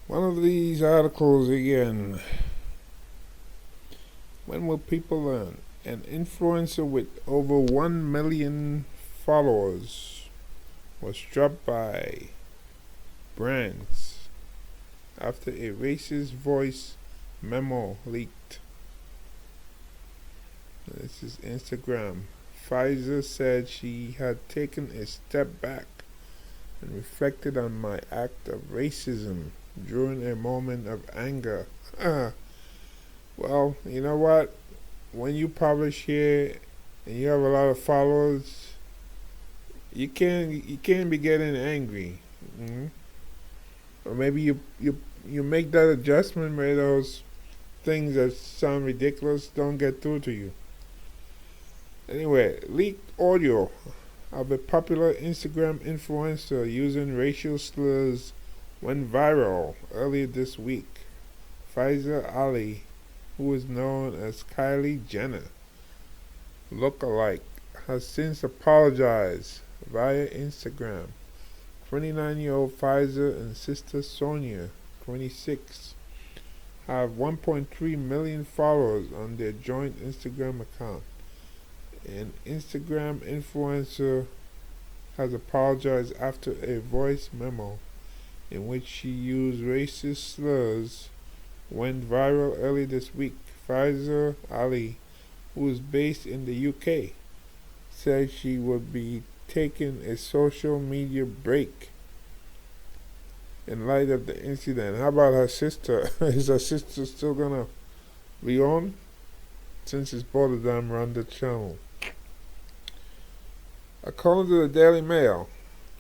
One of these articles again. When will people learn? An influencer with over 1 million followers was dropped by brands after a racist voice memo leaked. This is Instagram. Pfizer said she had taken a step back and reflected on my act of racism during a moment of anger. Well, you know what? When you here and you have a lot of followers, you can't be getting angry. hmm Or maybe you make that adjustment where those things that sound ridiculous don't get through to you. Anyway, leaked audio of a popular Instagram influencer using racial slurs went viral earlier this week. Faiza Ali, who is known as Kylie Jenner look-alike, has since apologized via Instagram. 29-year-old Faiza and sister Sonia, 26, have 1.3 million followers on their joint Instagram account. An Instagram influencer has apologized after a voice memo in which she used racist slurs went viral early this week. Faiza Ali, who is based in the UK, said she would be taking a social media break in light of the incident. How about her sister? Is her sister still gonna be on? Since it's both of them run the channel. According to the Daily Mail,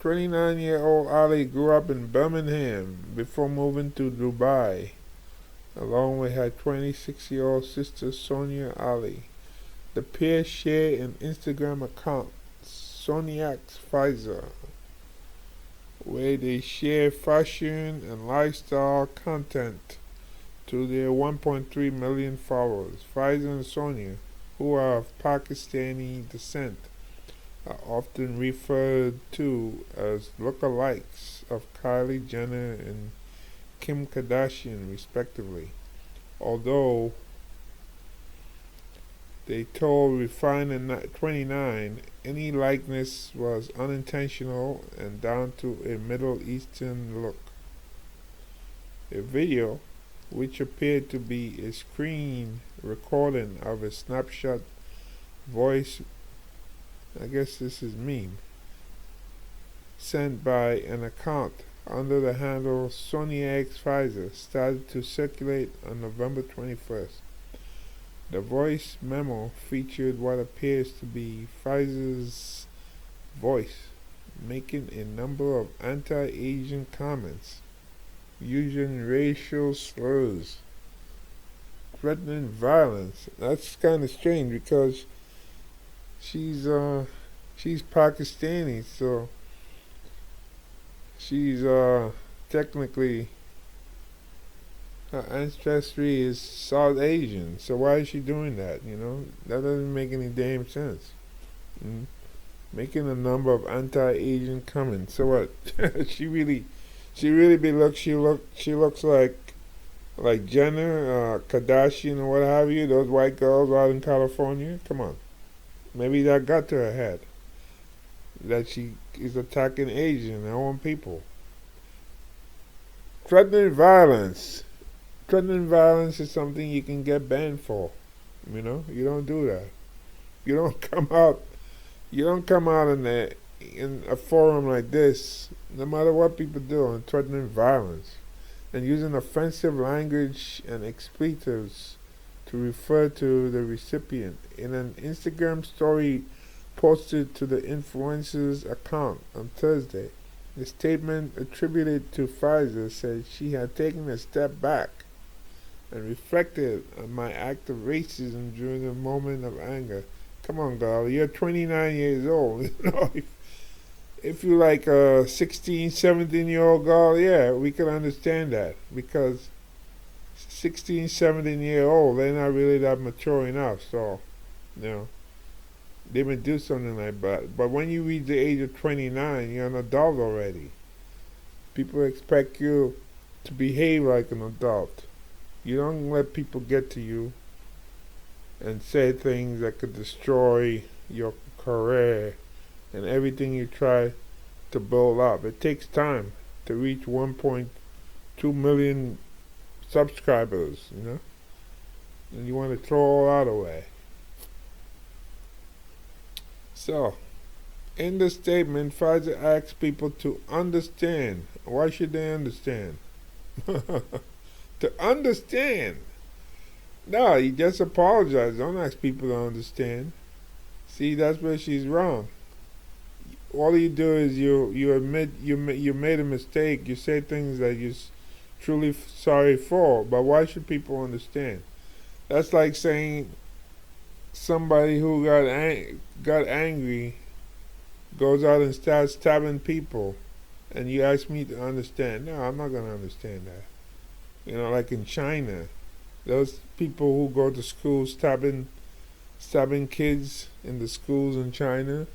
29-year-old Ali grew up in Birmingham before moving to Dubai, along with her 26-year-old sister Sonia Ali. The pair share an Instagram account, Sonia's Pfizer, where they share fashion and lifestyle content to their 1.3 million followers. Pfizer and Sonia, who are of Pakistani descent, are often referred to as look-alikes of Kylie Jenner and Kim Kardashian, respectively. Although they told Refine 29 any likeness was unintentional and down to a Middle Eastern look. A video, which appeared to be a screen recording of a snapshot voice, I guess this is meme, sent by an account under the handle Sonia X Pfizer, started to circulate on November 21st. The voice memo featured what appears to be Pfizer's voice making a number of anti-Asian comments, using racial slurs, threatening violence. That's kind of strange because she's Pakistani, so she's technically, her ancestry is South Asian. So why is she doing that? That doesn't make any damn sense. Making a number of anti-Asian comments. So what? She looks like Jenner, Kardashian, or what have you. Those white girls out in California. Come on. Maybe that got to her head, that she is attacking Asian, her own people. Threatening violence. Threatening violence is something you can get banned for. You don't do that. You don't come out. You don't come out in a forum like this, no matter what people do, and threatening violence and using offensive language and expletives to refer to the recipient. In an Instagram story posted to the influencer's account on Thursday, the statement attributed to Pfizer said she had taken a step back and reflected on my act of racism during a moment of anger. Come on, girl, you're 29 years old. If you're like a 16, 17-year-old girl, yeah, we can understand that, because 16, 17-year-old, they're not really that mature enough, so, they may do something like that. But when you reach the age of 29, you're an adult already. People expect you to behave like an adult. You don't let people get to you and say things that could destroy your career and everything you try to build up. It takes time to reach 1.2 million subscribers, and you want to throw all that away. So, in the statement, Pfizer asks people to understand. Why should they understand? To understand. No, you just apologize. Don't ask people to understand. See, that's where she's wrong. All you do is you admit you made a mistake. You say things that you're truly sorry for. But why should people understand? That's like saying somebody who got angry goes out and starts stabbing people, and you ask me to understand. No, I'm not gonna understand that. Like in China, those people who go to school stabbing kids in the schools in China,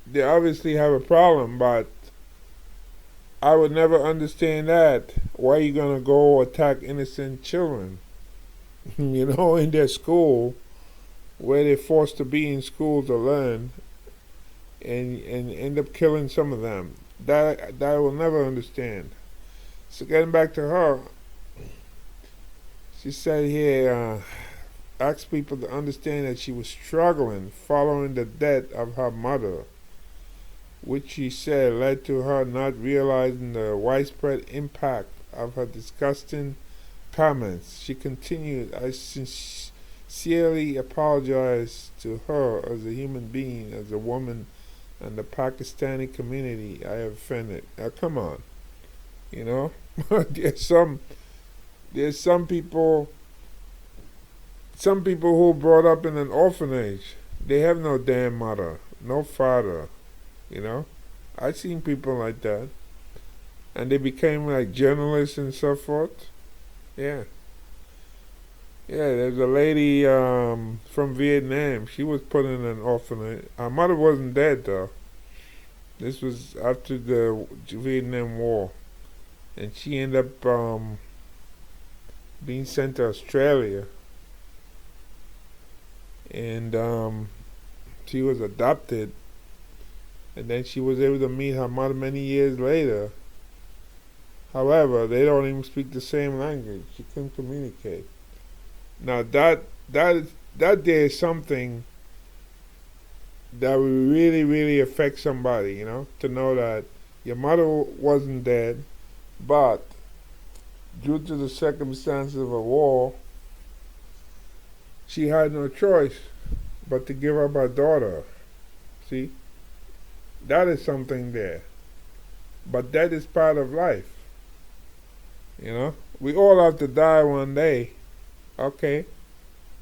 they obviously have a problem, but I would never understand that. Why are you gonna go attack innocent children? In their school, where they're forced to be in school to learn, and end up killing some of them. That I will never understand. So getting back to her, she said here, asked people to understand that she was struggling following the death of her mother, which she said led to her not realizing the widespread impact of her disgusting comments. She continued, I sincerely apologize to her as a human being, as a woman, and the Pakistani community I have offended. Now, come on. There's some people who brought up in an orphanage. They have no damn mother, no father. I've seen people like that, and they became like journalists and so forth. Yeah, there's a lady from Vietnam. She was put in an orphanage. Her mother wasn't dead though. This was after the Vietnam War, and she ended up being sent to Australia, and she was adopted, and then she was able to meet her mother many years later. However, they don't even speak the same language. She couldn't communicate. Now that there is something that will really, really affect somebody, to know that your mother wasn't dead, but due to the circumstances of a war, she had no choice but to give up her daughter. See? That is something there. But that is part of life. We all have to die one day. Okay.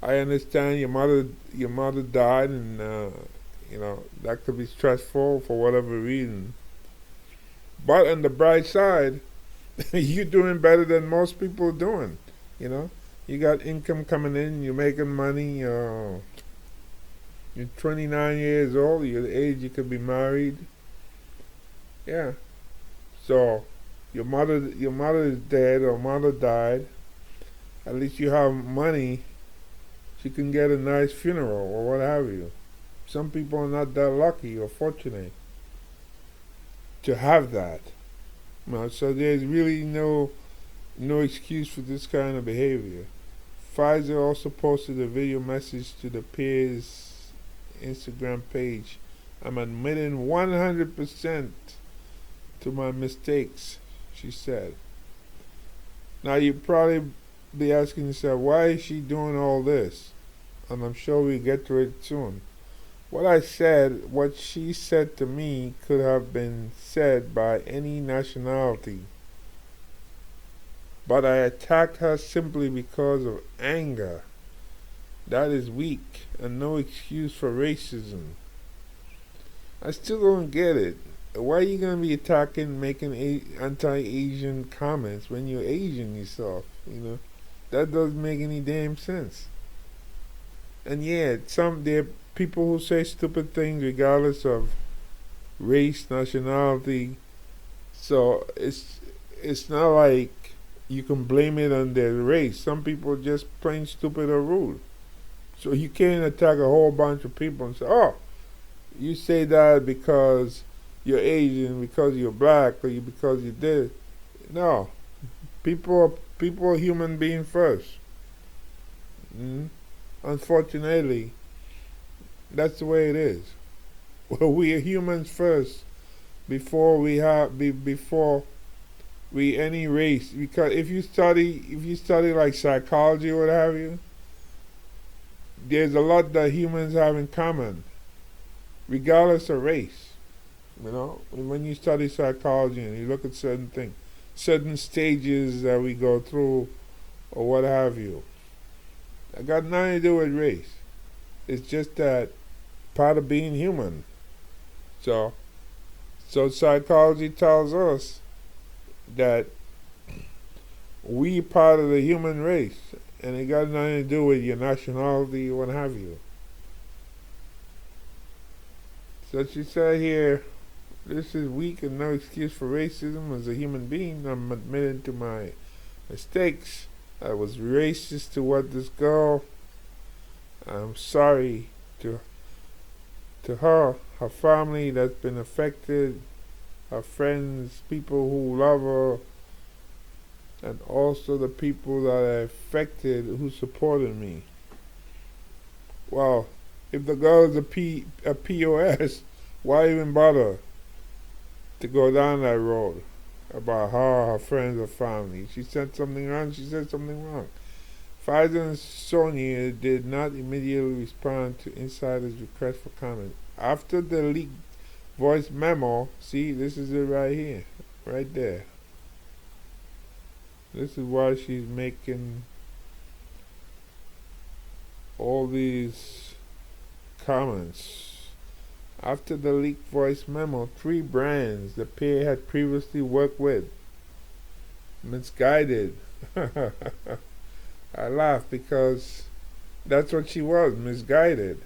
I understand your mother died, and that could be stressful for whatever reason. But on the bright side, you're doing better than most people are doing. You got income coming in, you're making money, you're 29 years old, you're the age you could be married. Yeah. So your mother is dead, or mother died. At least you have money. She can get a nice funeral or what have you. Some people are not that lucky or fortunate to have that. So there's really no excuse for this kind of behavior. Pfizer also posted a video message to the peers' Instagram page. I'm admitting 100% to my mistakes, she said. Now you probably be asking yourself, why is she doing all this? And I'm sure we'll get to it soon. What she said to me could have been said by any nationality. But I attacked her simply because of anger. That is weak and no excuse for racism. I still don't get it. Why are you going to be attacking, making anti-Asian comments when you're Asian yourself? That doesn't make any damn sense. And yeah, there are people who say stupid things regardless of race, nationality. So it's not like you can blame it on their race. Some people are just plain stupid or rude. So you can't attack a whole bunch of people and say, "Oh, you say that because you're Asian, because you're black, or because you did." No, people are human beings first. Mm? Unfortunately, that's the way it is. Well, we are humans first before we any race. Because if you study like psychology or what have you, there's a lot that humans have in common, regardless of race. When you study psychology and you look at certain things, certain stages that we go through, or what have you, that got nothing to do with race. It's just that part of being human. So, psychology tells us that we part of the human race, and it got nothing to do with your nationality or what have you. So she said here, this is weak and no excuse for racism. As a human being, I'm admitting to my mistakes. I was racist toward this girl. I'm sorry to her family that's been affected, her friends, people who love her, and also the people that are affected who supported me. Well, if the girl is a POS, why even bother to go down that road about her friends, or family? She said something wrong, she said something wrong. Pfizer and Sonia did not immediately respond to Insider's request for comment. After the leaked voice memo, see, this is it right here, right there. This is why she's making all these comments. After the leaked voice memo, 3 brands the pair had previously worked with misguided. I laugh because that's what she was, misguided.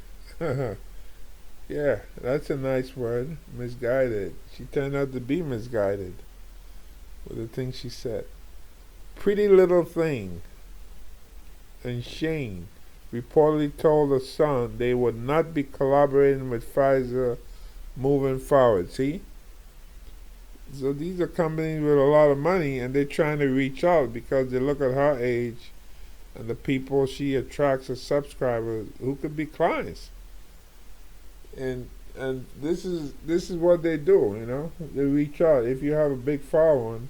Yeah, that's a nice word, misguided. She turned out to be misguided with the things she said. Pretty Little Thing and Shane reportedly told the Sun they would not be collaborating with Pfizer moving forward. See? So these are companies with a lot of money, and they're trying to reach out because they look at her age and the people she attracts as subscribers who could be clients. And this is what they do, They reach out. If you have a big following,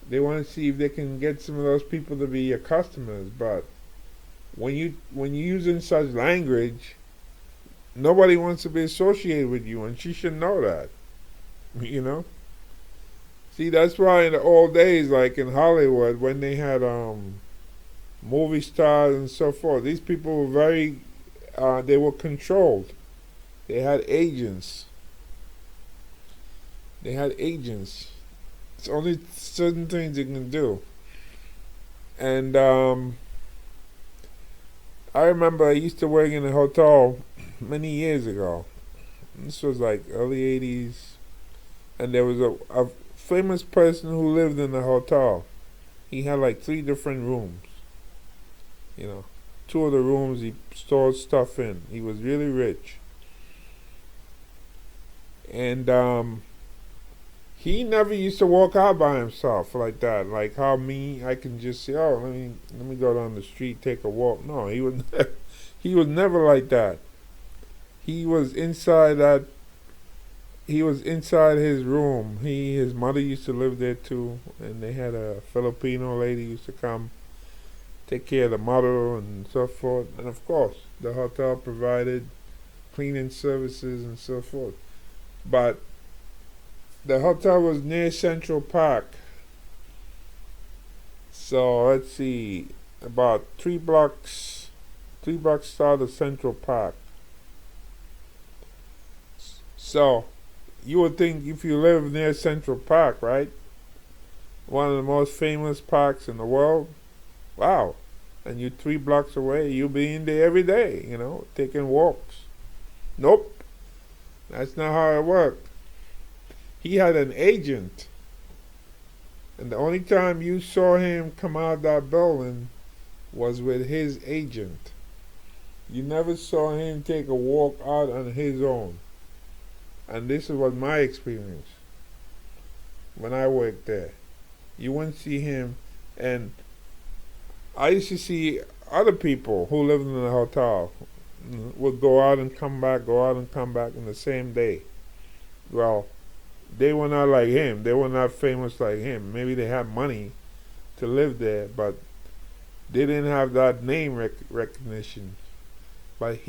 they want to see if they can get some of those people to be your customers. But when you're using such language, nobody wants to be associated with you, and she should know that. See, that's why in the old days, like in Hollywood, when they had movie stars and so forth, these people were very they were controlled. They had agents. It's only certain things you can do. And I remember I used to work in a hotel many years ago. This was like early 80s. And there was a famous person who lived in the hotel. He had like 3 different rooms. 2 of the rooms he stored stuff in. He was really rich. And he never used to walk out by himself like that. Like how I can just say, "Oh, let me go down the street, take a walk." No, he was never like that. He was inside his room. His mother used to live there too, and they had a Filipino lady used to come take care of the mother and so forth. And of course, the hotel provided cleaning services and so forth. But the hotel was near Central Park. So let's see, about 3 blocks south of Central Park. So you would think if you live near Central Park, right? One of the most famous parks in the world. Wow. And you're 3 blocks away, you'll be in there every day, taking walks. Nope. That's not how it worked. He had an agent. And the only time you saw him come out of that building was with his agent. You never saw him take a walk out on his own. And this was my experience when I worked there. You wouldn't see him. And I used to see other people who lived in the hotel would go out and come back, go out and come back in the same day. Well, they were not like him. They were not famous like him. Maybe they had money to live there, but they didn't have that name recognition. But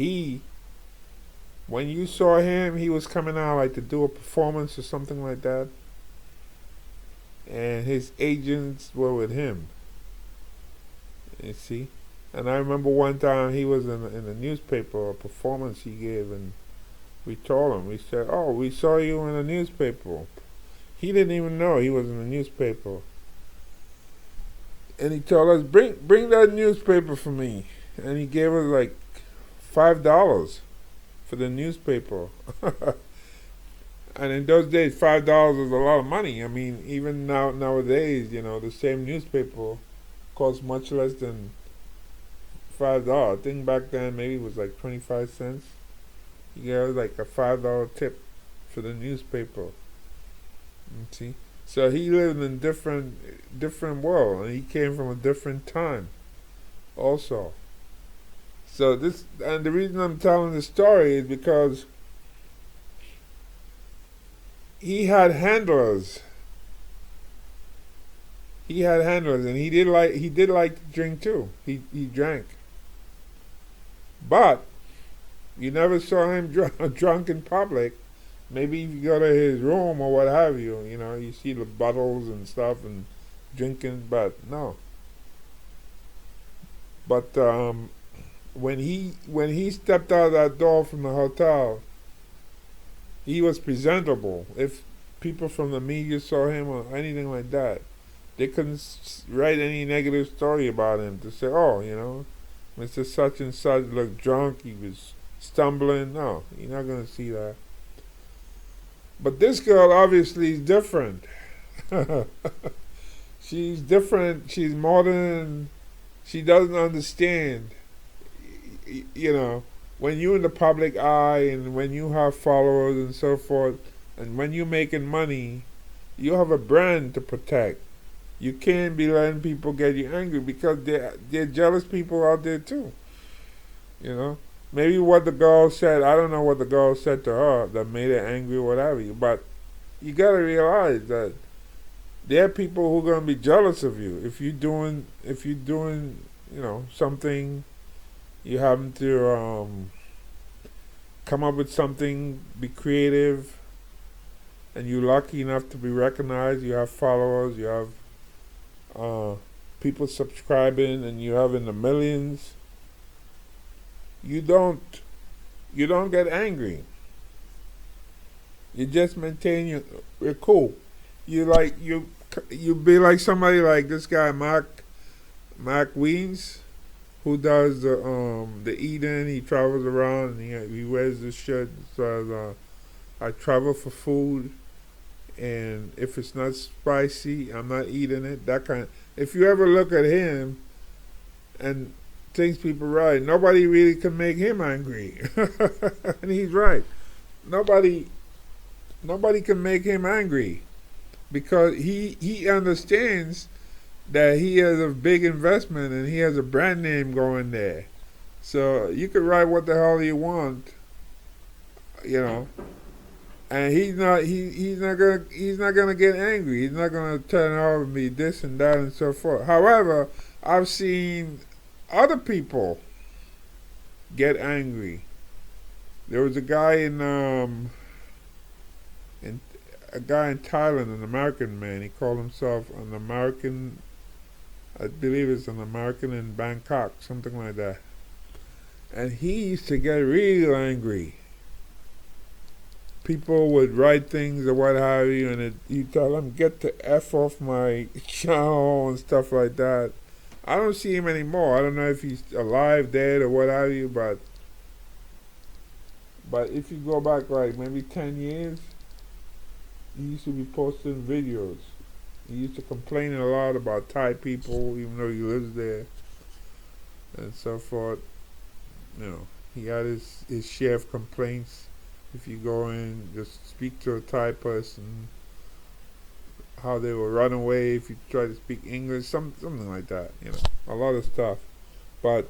when you saw him, he was coming out like to do a performance or something like that, and his agents were with him. You see? And I remember one time he was in the newspaper, a performance he gave, and we told him, we said, "Oh, we saw you in the newspaper." He didn't even know he was in the newspaper. And he told us, bring that newspaper for me. And he gave us like $5 for the newspaper. And in those days, $5 was a lot of money. I mean, even nowadays, the same newspaper costs much less than $5. I think back then maybe it was like 25 cents. He gave us like a $5 tip for the newspaper. You see? So he lived in a different world, and he came from a different time also. So the reason I'm telling this story is because he had handlers. And he did like to drink too. He drank. But you never saw him drunk in public. Maybe if you go to his room or what have you, you see the bottles and stuff and drinking, but no. But when he stepped out of that door from the hotel, he was presentable. If people from the media saw him or anything like that, they couldn't write any negative story about him to say, "Oh, Mr. Such and Such looked drunk, he was stumbling." No, you're not going to see that. But this girl obviously is different. She's different. She's modern. She doesn't understand. When you're in the public eye and when you have followers and so forth, and when you're making money, you have a brand to protect. You can't be letting people get you angry because they're jealous people out there too. Maybe what the girl said, I don't know what the girl said to her that made her angry or whatever. But you gotta realize that there are people who are gonna be jealous of you if you're doing something. You happen to come up with something, be creative, and you're lucky enough to be recognized. You have followers, you have people subscribing, and you have in the millions. You don't get angry. You just maintain you're cool. You be like somebody like this guy Mark Weens, who does the eating. He travels around and he wears this shirt that says, "I travel for food, and if it's not spicy, I'm not eating it." That kind. If you ever look at him and things people right, nobody really can make him angry. And he's right. Nobody can make him angry because he understands that he has a big investment and he has a brand name going there. So you can write what the hell you want, and he's not gonna get angry. He's not gonna turn over and be this and that and so forth. However, I've seen other people get angry. There was a guy in Thailand, an American man. He called himself an American. I believe it's an American in Bangkok, something like that. And he used to get real angry. People would write things or what have you, and you tell him, "Get the F off my channel," and stuff like that. I don't see him anymore. I don't know if he's alive, dead, or what have you, but if you go back like maybe 10 years, he used to be posting videos He used to complain a lot about Thai people, even though he lives there and so forth. You know, he had his share of complaints. If you go in, just speak to a Thai person, how they will run away if you try to speak English, something like that. You know, a lot of stuff. But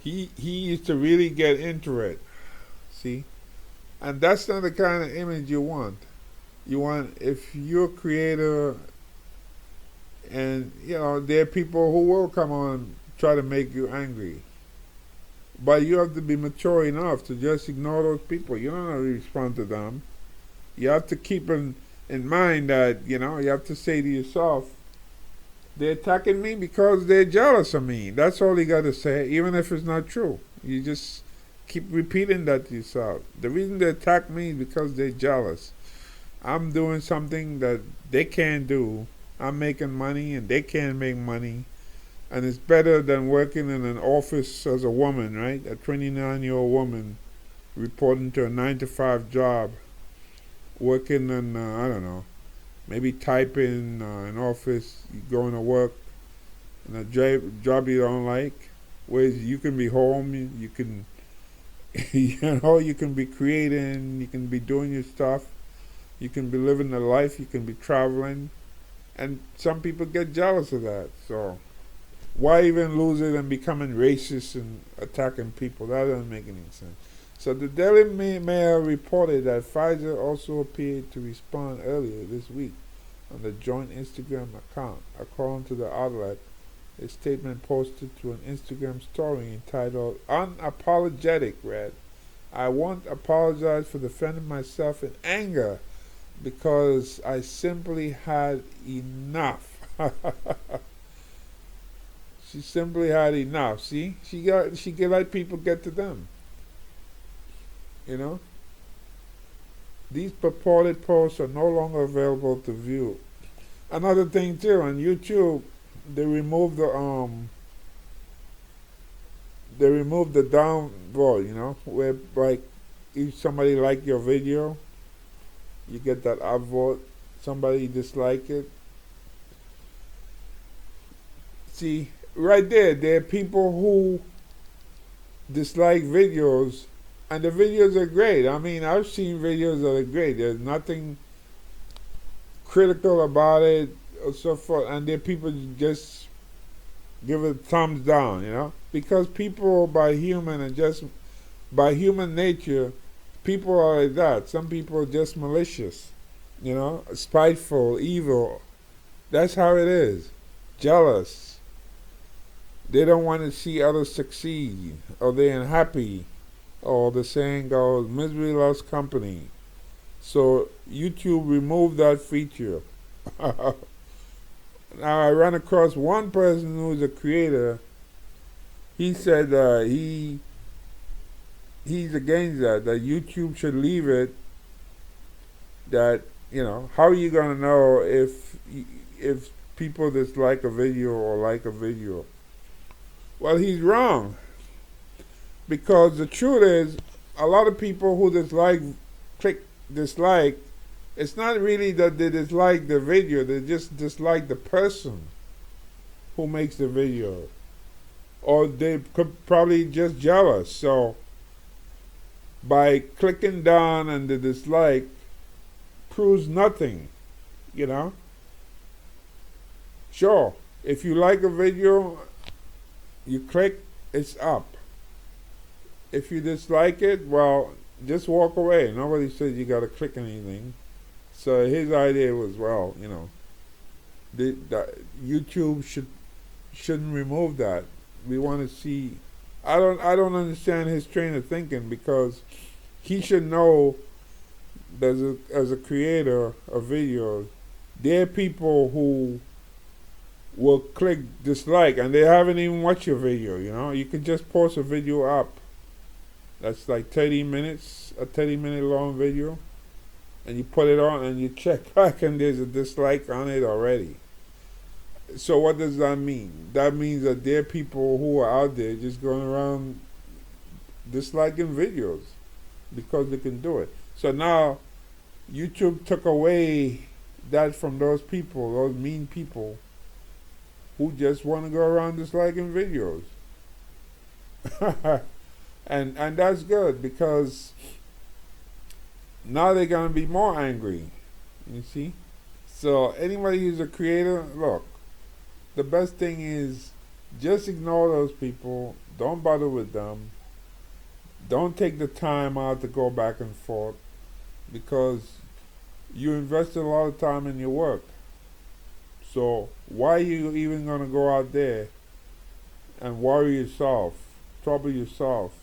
he used to really get into it. See, and that's not the kind of image you want. You want, if you're a creator, and you know there are people who will come on try to make you angry, but you have to be mature enough to just ignore those people. You don't have to respond to them. You have to keep in mind that, you know, you have to say to yourself, they're attacking me because they're jealous of me. That's all you got to say, even if it's not true. You just keep repeating that to yourself. The reason they attack me is because they're jealous. I'm doing something that they can't do. I'm making money and they can't make money. And it's better than working in an office as a woman, right? A 29-year-old woman reporting to a 9-to-5 job, working in, I don't know, maybe typing an office, going to work in a job you don't like, whereas you can be home, you can, you know, you can be creating, you can be doing your stuff, you can be living the life, you can be traveling, and some people get jealous of that. So why even lose it and becoming racist and attacking people? That doesn't make any sense. So the Daily Mail reported that Pfizer also appeared to respond earlier this week on the joint Instagram account. According to the outlet, a statement posted to an Instagram story entitled "Unapologetic" read, "I won't apologize for defending myself in anger because I simply had enough." She simply had enough. See, she can let people get to them. You know, these purported posts are no longer available to view. Another thing too, on YouTube, they removed the downvote. You know, where like if somebody like your video, you get that upvote. Somebody dislike it. See, right there are people who dislike videos, and the videos are great. I mean, I've seen videos that are great. There's nothing critical about it or so forth, and there are people who just give it a thumbs down, you know? Because people by human nature, people are like that. Some people are just malicious, you know, spiteful, evil. That's how it is. Jealous. They don't want to see others succeed, or they're unhappy, or the saying goes, misery loves company. So YouTube removed that feature. Now I ran across one person who's a creator. He said he's against that YouTube should leave it. That, you know, how are you gonna know if people dislike a video or like a video? Well, he's wrong, because the truth is, a lot of people who click dislike, it's not really that they dislike the video, they just dislike the person who makes the video. Or they could probably just jealous. So by clicking down and the dislike proves nothing, you know? Sure, if you like a video, you click, it's up. If you dislike it, well, just walk away. Nobody says you gotta click anything. So his idea was, well, you know, YouTube shouldn't remove that. We want to see. I don't understand his train of thinking, because he should know that as a creator of videos, there are people who will click dislike and they haven't even watched your video. You know, you can just post a video up that's like 30 minutes, a 30-minute long video, and you put it on and you check back and there's a dislike on it already. So what does that mean? That means that there are people who are out there just going around disliking videos because they can do it. So now YouTube took away that from those people, those mean people who just want to go around disliking videos. And that's good because now they're gonna be more angry. You see? So anybody who's a creator, look, the best thing is just ignore those people. Don't bother with them. Don't take the time out to go back and forth because you invested a lot of time in your work. So why are you even gonna go out there and worry yourself, trouble yourself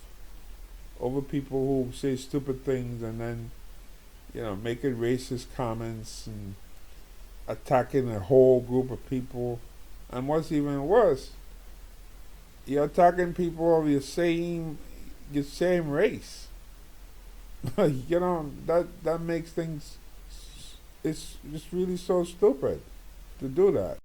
over people who say stupid things and then, making racist comments and attacking a whole group of people? And what's even worse, you're attacking people of your same race. That makes things, it's just really so stupid to do that.